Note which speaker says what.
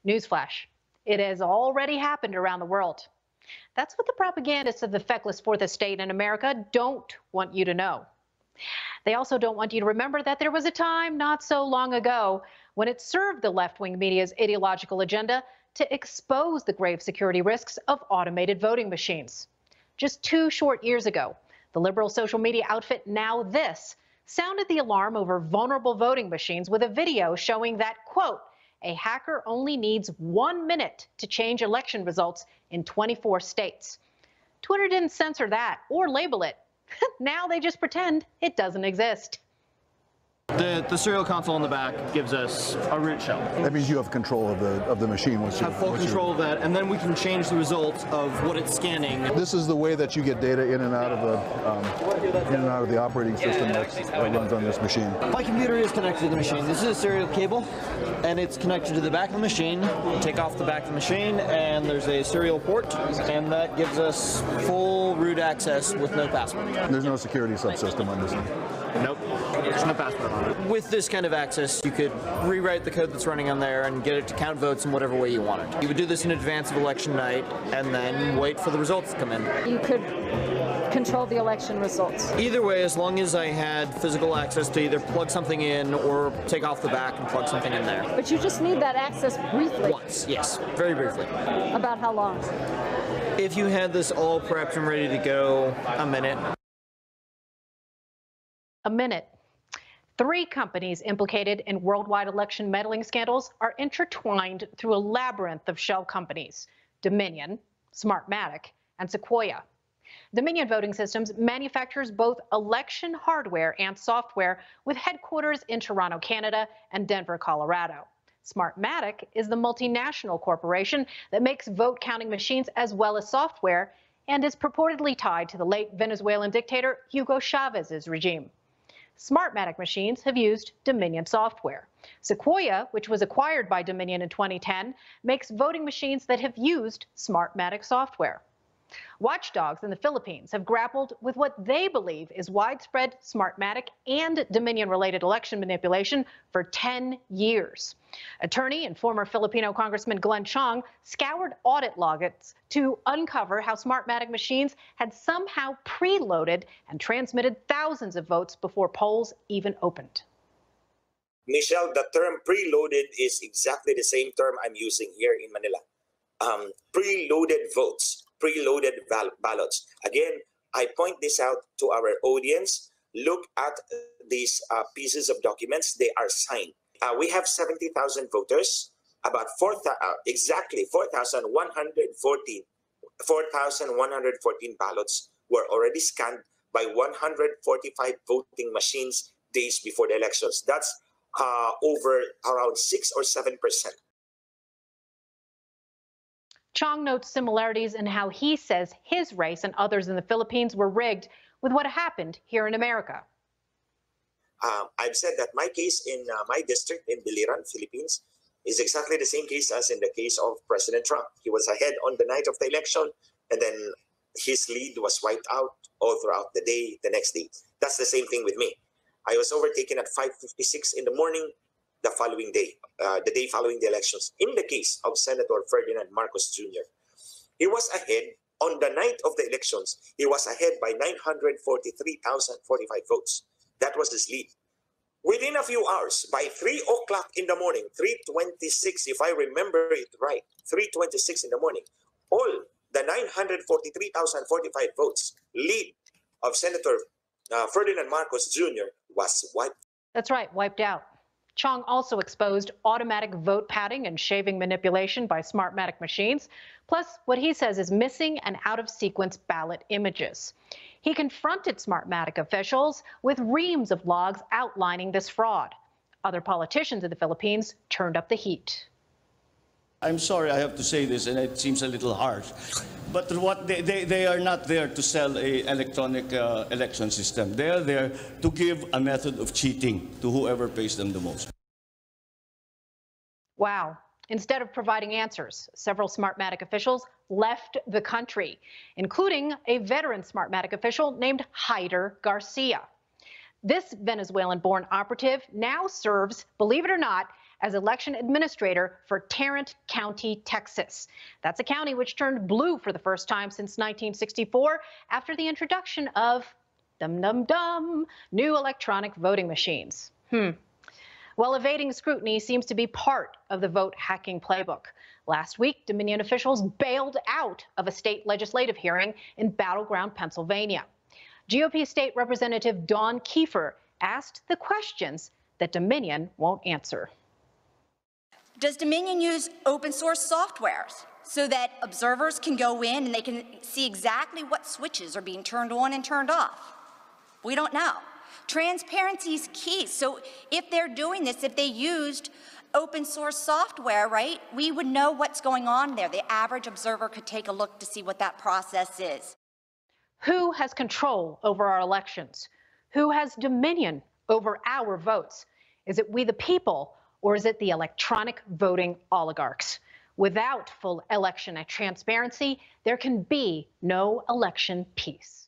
Speaker 1: Newsflash, it has already happened around the world. That's what the propagandists of the feckless fourth estate in America don't want you to know. They also don't want you to remember that there was a time not so long ago when it served the left-wing media's ideological agenda to expose the grave security risks of automated voting machines. Just 2 short years ago, the liberal social media outfit Now This sounded the alarm over vulnerable voting machines with a video showing that, quote, a hacker only needs 1 minute to change election results in 24 states. Twitter didn't censor that or label it. Now they just pretend it doesn't exist.
Speaker 2: The serial console in the back gives us a root shell.
Speaker 3: That means you have control of the machine.
Speaker 2: Have full control of that, and then we can change the results of what it's scanning.
Speaker 3: This is the way that you get data in and out of the operating system that runs on this machine.
Speaker 2: My computer is connected to the machine. This is a serial cable, and it's connected to the back of the machine. Take off the back of the machine, and there's a serial port, and that gives us full root access with no password.
Speaker 3: There's no security subsystem on this one.
Speaker 2: Nope. There's no password on it. With this kind of access, you could rewrite the code that's running on there and get it to count votes in whatever way you wanted. You would do this in advance of election night and then wait for the results to come in.
Speaker 4: You could control the election results.
Speaker 2: Either way, as long as I had physical access to either plug something in or take off the back and plug something in there.
Speaker 4: But you just need that access briefly.
Speaker 2: Once, yes, very briefly.
Speaker 4: About how long?
Speaker 2: If you had this all prepped and ready to go, a minute.
Speaker 1: A minute. 3 companies implicated in worldwide election meddling scandals are intertwined through a labyrinth of shell companies: Dominion, Smartmatic, and Sequoia. Dominion Voting Systems manufactures both election hardware and software with headquarters in Toronto, Canada, and Denver, Colorado. Smartmatic is the multinational corporation that makes vote counting machines as well as software and is purportedly tied to the late Venezuelan dictator Hugo Chavez's regime. Smartmatic machines have used Dominion software. Sequoia, which was acquired by Dominion in 2010, makes voting machines that have used Smartmatic software. Watchdogs in the Philippines have grappled with what they believe is widespread Smartmatic and Dominion-related election manipulation for 10 years. Attorney and former Filipino Congressman Glenn Chong scoured audit logs to uncover how Smartmatic machines had somehow preloaded and transmitted thousands of votes before polls even opened.
Speaker 5: Michelle, the term preloaded is exactly the same term I'm using here in Manila. Preloaded votes. Preloaded ballots. Again, I point this out to our audience. Look at these pieces of documents. They are signed. We have 70,000 voters. About exactly 4,114 ballots were already scanned by 145 voting machines days before the elections. That's over around 6 or 7%.
Speaker 1: Chong notes similarities in how he says his race and others in the Philippines were rigged with what happened here in America.
Speaker 5: I've said that my case in my district in Biliran, Philippines, is exactly the same case as in the case of President Trump. He was ahead on the night of the election, and then his lead was wiped out all throughout the day, the next day. That's the same thing with me. I was overtaken at 5:56 in the morning the following day, the day following the elections. In the case of Senator Ferdinand Marcos Jr., he was ahead on the night of the elections. He was ahead by 943,045 votes. That was his lead. Within a few hours, by 3 o'clock in the morning, 3:26, if I remember it right, 3:26 in the morning, all the 943,045 votes lead of Senator Ferdinand Marcos Jr. was wiped.
Speaker 1: That's right, wiped out. Chong also exposed automatic vote padding and shaving manipulation by Smartmatic machines, plus what he says is missing and out-of-sequence ballot images. He confronted Smartmatic officials with reams of logs outlining this fraud. Other politicians in the Philippines turned up the heat.
Speaker 6: I'm sorry I have to say this, and it seems a little harsh, but what they are not there to sell an electronic election system. They are there to give a method of cheating to whoever pays them the most.
Speaker 1: Wow. Instead of providing answers, several Smartmatic officials left the country, including a veteran Smartmatic official named Hyder Garcia. This Venezuelan-born operative now serves, believe it or not, as election administrator for Tarrant County, Texas. That's a county which turned blue for the first time since 1964 after the introduction of new electronic voting machines. Well, evading scrutiny seems to be part of the vote hacking playbook. Last week, Dominion officials bailed out of a state legislative hearing in battleground Pennsylvania. GOP State Representative Dawn Kiefer asked the questions that Dominion won't answer.
Speaker 7: Does Dominion use open source softwares so that observers can go in and they can see exactly what switches are being turned on and turned off? We don't know. Transparency is key. So if they're doing this, if they used open source software, right, we would know what's going on there. The average observer could take a look to see what that process is.
Speaker 1: Who has control over our elections? Who has dominion over our votes? Is it we the people, or is it the electronic voting oligarchs? Without full election transparency, there can be no election peace.